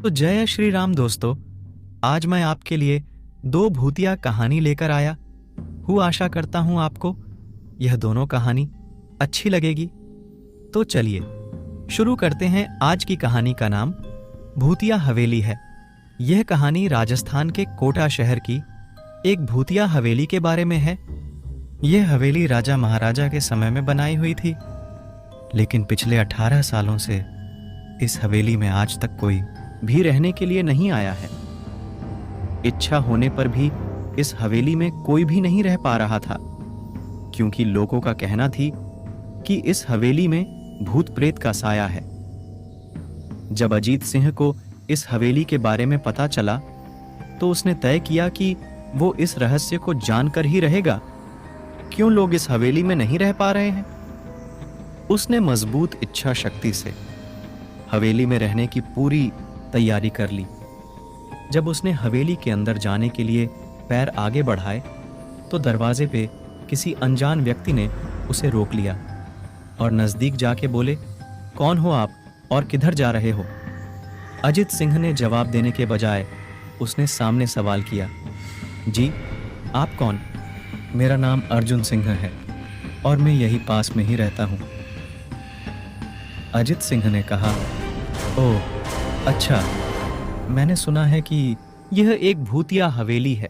तो जय श्री राम दोस्तों। आज मैं आपके लिए दो भूतिया कहानी लेकर आया हूँ। आशा करता हूँ आपको यह दोनों कहानी अच्छी लगेगी। तो चलिए शुरू करते हैं। आज की कहानी का नाम भूतिया हवेली है। यह कहानी राजस्थान के कोटा शहर की एक भूतिया हवेली के बारे में है। यह हवेली राजा महाराजा के समय में बनाई हुई थी, लेकिन पिछले 18 सालों से इस हवेली में आज तक कोई भी रहने के लिए नहीं आया है। इच्छा होने पर भी इस हवेली में कोई भी नहीं रह पा रहा था, क्योंकि लोगों का कहना थी कि इस हवेली में भूत प्रेत का साया है। जब अजीत सिंह को इस हवेली के बारे में पता चला तो उसने तय किया कि वो इस रहस्य को जानकर ही रहेगा, क्यों लोग इस हवेली में नहीं रह पा रहे हैं। उसने मजबूत इच्छा शक्ति से हवेली में रहने की पूरी तैयारी कर ली। जब उसने हवेली के अंदर जाने के लिए पैर आगे बढ़ाए तो दरवाजे पे किसी अनजान व्यक्ति ने उसे रोक लिया और नजदीक जाके बोले, कौन हो आप और किधर जा रहे हो? अजित सिंह ने जवाब देने के बजाय उसने सामने सवाल किया, जी आप कौन? मेरा नाम अर्जुन सिंह है और मैं यही पास में ही रहता हूँ। अजित सिंह ने कहा, ओह अच्छा, मैंने सुना है कि यह एक भूतिया हवेली है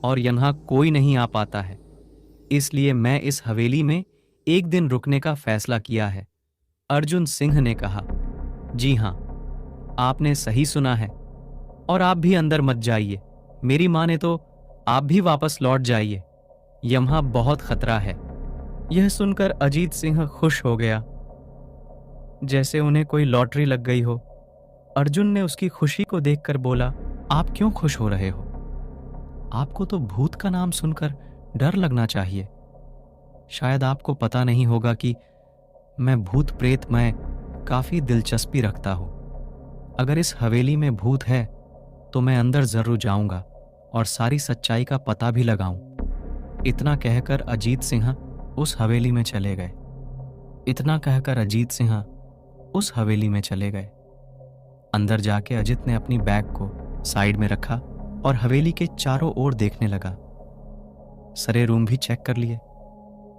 और यहाँ कोई नहीं आ पाता है, इसलिए मैं इस हवेली में एक दिन रुकने का फैसला किया है। अर्जुन सिंह ने कहा, जी हाँ, आपने सही सुना है और आप भी अंदर मत जाइए। मेरी माने तो आप भी वापस लौट जाइए, यहाँ बहुत खतरा है। यह सुनकर अजीत सिंह खुश हो गया, जैसे उन्हें कोई लॉटरी लग गई हो। अर्जुन ने उसकी खुशी को देखकर बोला, आप क्यों खुश हो रहे हो? आपको तो भूत का नाम सुनकर डर लगना चाहिए। शायद आपको पता नहीं होगा कि मैं भूत प्रेत में काफी दिलचस्पी रखता हूं। अगर इस हवेली में भूत है तो मैं अंदर जरूर जाऊंगा और सारी सच्चाई का पता भी लगाऊं। इतना कहकर अजीत सिंह उस हवेली में चले गए। अंदर जाके अजित ने अपनी बैग को साइड में रखा और हवेली के चारों ओर देखने लगा। सारे रूम भी चेक कर लिए।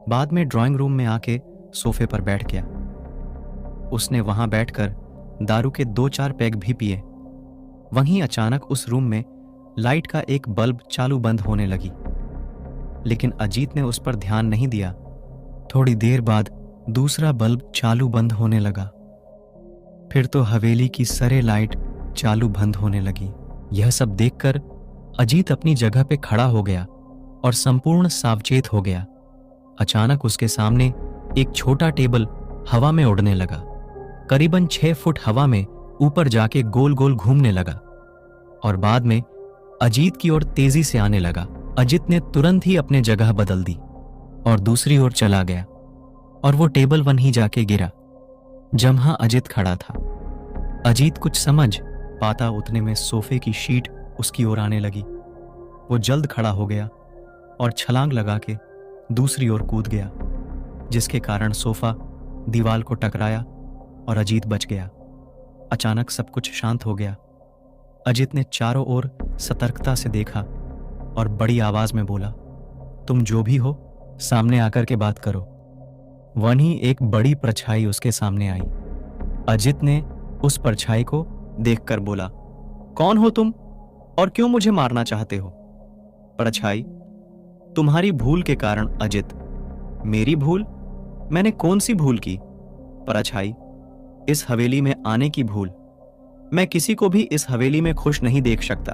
बाद में ड्राइंग रूम में आके सोफे पर बैठ गया। उसने वहां बैठकर दारू के 2-4 पैग भी पिए। वहीं अचानक उस रूम में लाइट का एक बल्ब चालू बंद होने लगी, लेकिन अजीत ने उस पर ध्यान नहीं दिया। थोड़ी देर बाद दूसरा बल्ब चालू बंद होने लगा। फिर तो हवेली की सारे लाइट चालू बंद होने लगी। यह सब देखकर अजीत अपनी जगह पे खड़ा हो गया और संपूर्ण सावचेत हो गया। अचानक उसके सामने एक छोटा टेबल हवा में उड़ने लगा। करीबन 6 फुट हवा में ऊपर जाके गोल गोल घूमने लगा और बाद में अजीत की ओर तेजी से आने लगा। अजीत ने तुरंत ही अपने जगह बदल दी और दूसरी ओर चला गया और वो टेबल वहीं जाके गिरा जहां अजीत खड़ा था। अजीत कुछ समझ पाता उतने में सोफे की शीट उसकी ओर आने लगी। वो जल्द खड़ा हो गया और छलांग लगा के दूसरी ओर कूद गया, जिसके कारण सोफा दीवार को टकराया और अजीत बच गया। अचानक सब कुछ शांत हो गया। अजीत ने चारों ओर सतर्कता से देखा और बड़ी आवाज में बोला, तुम जो भी हो सामने आकर के बात करो। वहीं एक बड़ी परछाई उसके सामने आई। अजीत ने उस परछाई को देखकर बोला, कौन हो तुम और क्यों मुझे मारना चाहते हो? परछाई, तुम्हारी भूल के कारण। अजीत, मेरी भूल? मैंने कौन सी भूल की? परछाई, इस हवेली में आने की भूल। मैं किसी को भी इस हवेली में खुश नहीं देख सकता।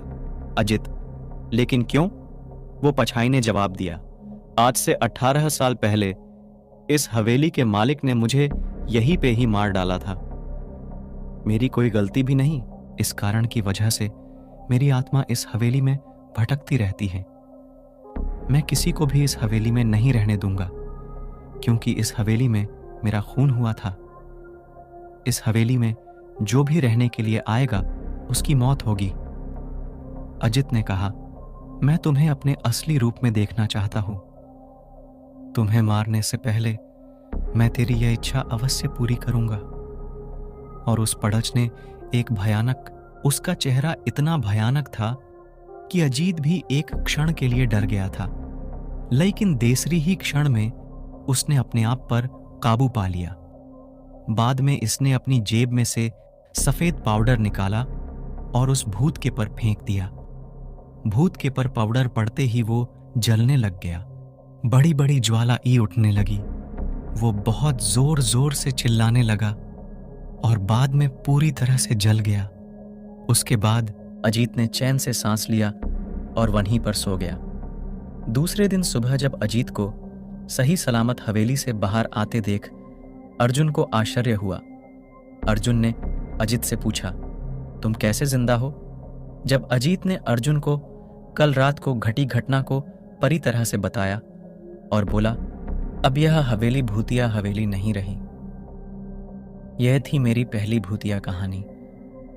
अजीत, लेकिन क्यों? वो परछाई ने जवाब दिया, आज से 18 साल पहले इस हवेली के मालिक ने मुझे यहीं पे ही मार डाला था। मेरी कोई गलती भी नहीं। इस कारण की वजह से मेरी आत्मा इस हवेली में भटकती रहती है। मैं किसी को भी इस हवेली में नहीं रहने दूंगा, क्योंकि इस हवेली में मेरा खून हुआ था। इस हवेली में जो भी रहने के लिए आएगा उसकी मौत होगी। अजीत ने कहा, मैं तुम्हें अपने असली रूप में देखना चाहता हूं। तुम्हें मारने से पहले मैं तेरी यह इच्छा अवश्य पूरी करूंगा। और उस पड़च ने एक भयानक उसका चेहरा इतना भयानक था कि अजीत भी एक क्षण के लिए डर गया था, लेकिन दूसरी ही क्षण में उसने अपने आप पर काबू पा लिया। बाद में इसने अपनी जेब में से सफेद पाउडर निकाला और उस भूत के पर फेंक दिया। भूत के पर पाउडर पड़ते ही वो जलने लग गया। बड़ी बड़ी ज्वाला उठने लगी। वो बहुत जोर जोर से चिल्लाने लगा और बाद में पूरी तरह से जल गया। उसके बाद अजीत ने चैन से सांस लिया और वहीं पर सो गया। दूसरे दिन सुबह जब अजीत को सही सलामत हवेली से बाहर आते देख अर्जुन को आश्चर्य हुआ। अर्जुन ने अजीत से पूछा, तुम कैसे जिंदा हो? जब अजीत ने अर्जुन को कल रात को घटी घटना को परी तरह से बताया और बोला, अब यह हवेली भूतिया हवेली नहीं रही। यह थी मेरी पहली भूतिया कहानी।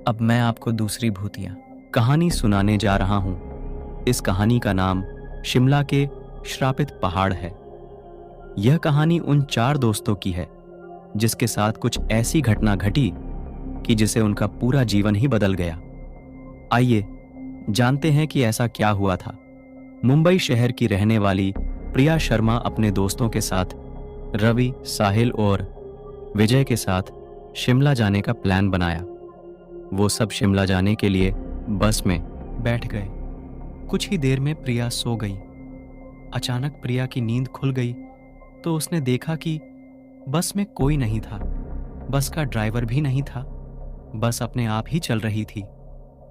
अब मैं आपको दूसरी भूतिया कहानी सुनाने जा रहा हूं। इस कहानी का नाम शिमला के श्रापित पहाड़ है। यह कहानी उन 4 दोस्तों की है जिसके साथ कुछ ऐसी घटना घटी कि जिसे उनका पूरा जीवन ही बदल गया। आइए जानते हैं कि ऐसा क्या हुआ था। मुंबई शहर की रहने वाली प्रिया शर्मा अपने दोस्तों के साथ रवि, साहिल और विजय के साथ शिमला जाने का प्लान बनाया। वो सब शिमला जाने के लिए बस में बैठ गए। कुछ ही देर में प्रिया सो गई। अचानक प्रिया की नींद खुल गई तो उसने देखा कि बस में कोई नहीं था। बस का ड्राइवर भी नहीं था। बस अपने आप ही चल रही थी।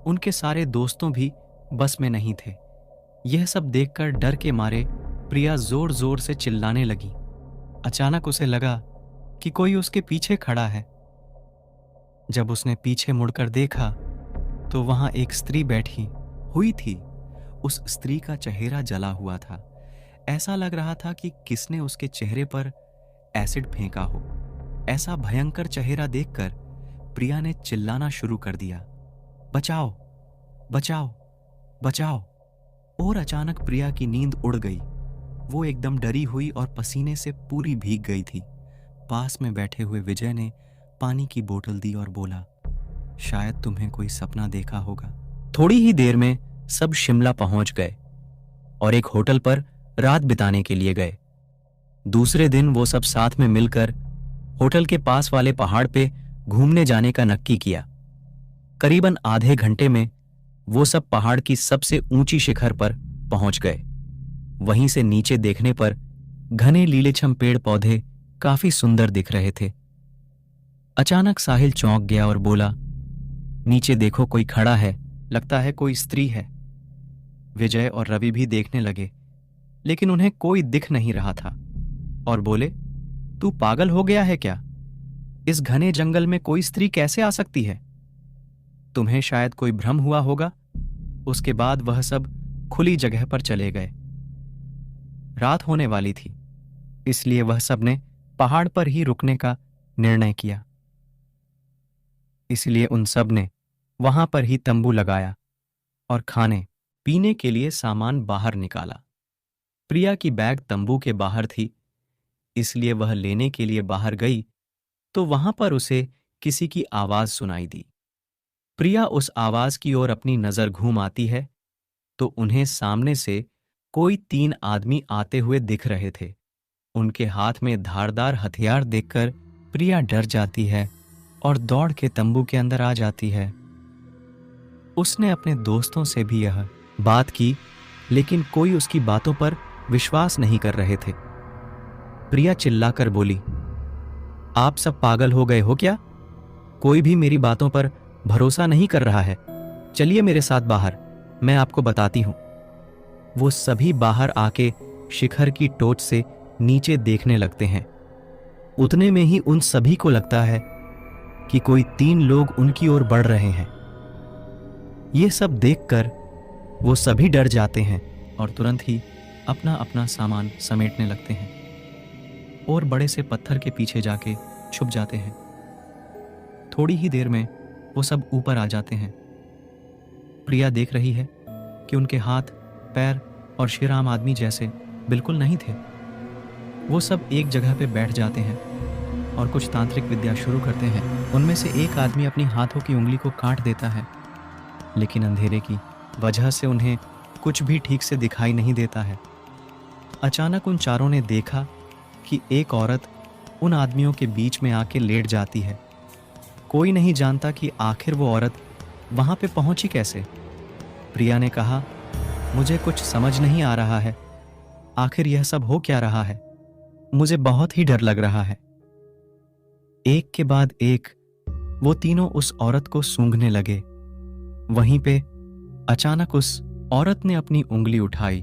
उनके सारे दोस्तों भी बस में नहीं थे। यह सब देखकर डर के मारे प्रिया जोर जोर से चिल्लाने लगी। अचानक उसे लगा कि कोई उसके पीछे खड़ा है। जब उसने पीछे मुड़कर देखा तो वहां एक स्त्री बैठी हुई थी। उस स्त्री का चेहरा जला हुआ था। ऐसा लग रहा था कि किसने उसके चेहरे पर एसिड फेंका हो। ऐसा भयंकर चेहरा देखकर प्रिया ने चिल्लाना शुरू कर दिया, बचाओ बचाओ बचाओ। और अचानक प्रिया की नींद उड़ गई। वो एकदम डरी हुई और पसीने से पूरी भीग गई थी। पास में बैठे हुए विजय ने पानी की बोतल दी और बोला, शायद तुम्हें कोई सपना देखा होगा। थोड़ी ही देर में सब शिमला पहुंच गए और एक होटल पर रात बिताने के लिए गए। दूसरे दिन वो सब साथ में मिलकर होटल के पास वाले पहाड़ पे घूमने जाने का नक्की किया। करीबन आधे घंटे में वो सब पहाड़ की सबसे ऊंची शिखर पर पहुंच गए। वहीं से नीचे देखने पर घने लीलेछम पेड़ पौधे काफी सुंदर दिख रहे थे। अचानक साहिल चौंक गया और बोला, नीचे देखो, कोई खड़ा है, लगता है कोई स्त्री है। विजय और रवि भी देखने लगे लेकिन उन्हें कोई दिख नहीं रहा था और बोले, तू पागल हो गया है क्या? इस घने जंगल में कोई स्त्री कैसे आ सकती है? तुम्हें शायद कोई भ्रम हुआ होगा। उसके बाद वह सब खुली जगह पर चले गए। रात होने वाली थी इसलिए वह सब ने पहाड़ पर ही रुकने का निर्णय किया। इसलिए उन सब ने वहां पर ही तंबू लगाया और खाने पीने के लिए सामान बाहर निकाला। प्रिया की बैग तंबू के बाहर थी इसलिए वह लेने के लिए बाहर गई तो वहां पर उसे किसी की आवाज सुनाई दी। प्रिया उस आवाज की ओर अपनी नजर घूम आती है तो उन्हें सामने से कोई 3 आदमी आते हुए दिख रहे थे। उनके हाथ में धारदार हथियार देखकर प्रिया डर जाती है और दौड़ के तंबू के अंदर आ जाती है। उसने अपने दोस्तों से भी यह बात की लेकिन कोई उसकी बातों पर विश्वास नहीं कर रहे थे। प्रिया चिल्लाकर बोली, आप सब पागल हो गए हो क्या? कोई भी मेरी बातों पर भरोसा नहीं कर रहा है। चलिए मेरे साथ बाहर, मैं आपको बताती हूं। वो सभी बाहर आके शिखर की टोच से नीचे देखने लगते हैं। उतने में ही उन सभी को लगता है कि कोई 3 लोग उनकी ओर बढ़ रहे हैं। ये सब देखकर वो सभी डर जाते हैं और तुरंत ही अपना अपना सामान समेटने लगते हैं और बड़े से पत्थर के पीछे जाके छुप जाते हैं। थोड़ी ही देर में वो सब ऊपर आ जाते हैं। प्रिया देख रही है कि उनके हाथ, पैर और श्रीराम आदमी जैसे बिल्कुल नहीं थे। वो सब एक जगह पे बैठ जाते हैं और कुछ तांत्रिक विद्या शुरू करते हैं। उनमें से एक आदमी अपनी हाथों की उंगली को काट देता है लेकिन अंधेरे की वजह से उन्हें कुछ भी ठीक से दिखाई नहीं देता है। अचानक उन चारों ने देखा कि एक औरत उन आदमियों के बीच में आके लेट जाती है। कोई नहीं जानता कि आखिर वो औरत वहां पे पहुंची कैसे। प्रिया ने कहा, मुझे कुछ समझ नहीं आ रहा है, आखिर यह सब हो क्या रहा है, मुझे बहुत ही डर लग रहा है। एक के बाद एक वो तीनों उस औरत को सूंघने लगे। वहीं पे अचानक उस औरत ने अपनी उंगली उठाई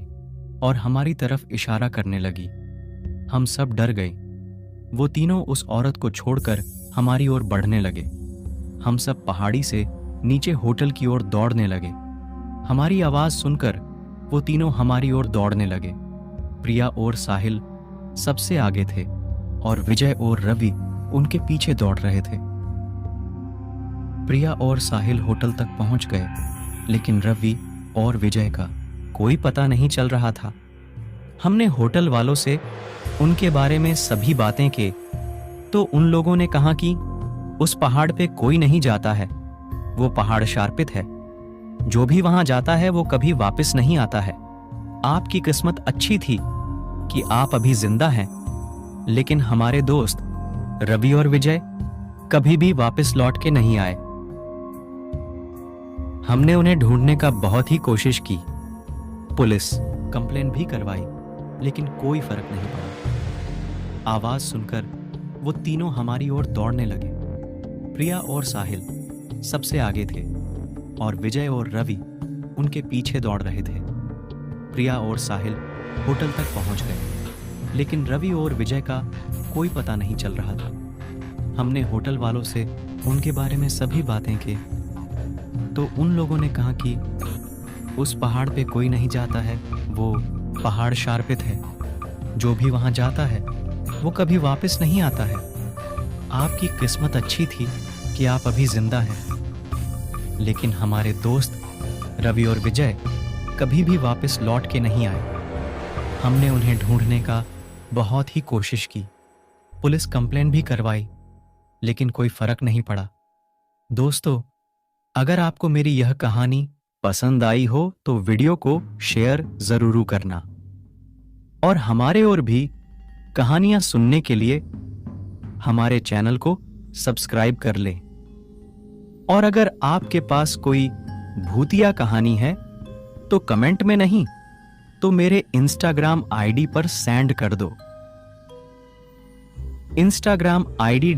और हमारी तरफ इशारा करने लगी। हम सब डर गए। वो तीनों उस औरत को छोड़कर हमारी ओर बढ़ने लगे। हम सब पहाड़ी से नीचे होटल की ओर दौड़ने लगे। हमारी आवाज सुनकर वो तीनों हमारी ओर दौड़ने लगे। प्रिया और साहिल सबसे आगे थे और विजय और रवि उनके पीछे दौड़ रहे थे। प्रिया और साहिल होटल तक पहुंच गए, लेकिन रवि और विजय का कोई पता नहीं चल रहा था। हमने होटल वालों से उनके बारे में सभी बातें की तो उन लोगों ने कहा कि उस पहाड़ पे कोई नहीं जाता है, वो पहाड़ शार्पित है, जो भी वहां जाता है वो कभी वापस नहीं आता है। आपकी किस्मत अच्छी थी कि आप अभी जिंदा हैं, लेकिन हमारे दोस्त रवि और विजय कभी भी वापस लौट के नहीं आए। हमने उन्हें ढूंढने का बहुत ही कोशिश की, पुलिस कंप्लेन भी करवाई, लेकिन कोई फर्क नहीं पड़ा। आवाज सुनकर वो तीनों हमारी ओर दौड़ने लगे। प्रिया और साहिल सबसे आगे थे और विजय और रवि उनके पीछे दौड़ रहे थे। प्रिया और साहिल होटल तक पहुंच गए, लेकिन रवि और विजय का कोई पता नहीं चल रहा था। हमने होटल वालों से उनके बारे में सभी बातें की तो उन लोगों ने कहा कि उस पहाड़ पे कोई नहीं जाता है, वो पहाड़ शार्पित है, जो भी वहां जाता है वो कभी वापस नहीं आता है। आपकी किस्मत अच्छी थी कि आप अभी जिंदा हैं, लेकिन हमारे दोस्त रवि और विजय कभी भी वापस लौट के नहीं आए। हमने उन्हें ढूंढने का बहुत ही कोशिश की, पुलिस कंप्लेन भी करवाई, लेकिन कोई फर्क नहीं पड़ा। दोस्तों, अगर आपको मेरी यह कहानी पसंद आई हो तो वीडियो को शेयर जरूर करना और हमारे और भी कहानियां सुनने के लिए हमारे चैनल को सब्सक्राइब कर लें। और अगर आपके पास कोई भूतिया कहानी है तो कमेंट में नहीं तो मेरे इंस्टाग्राम आईडी पर सेंड कर दो। Instagram ID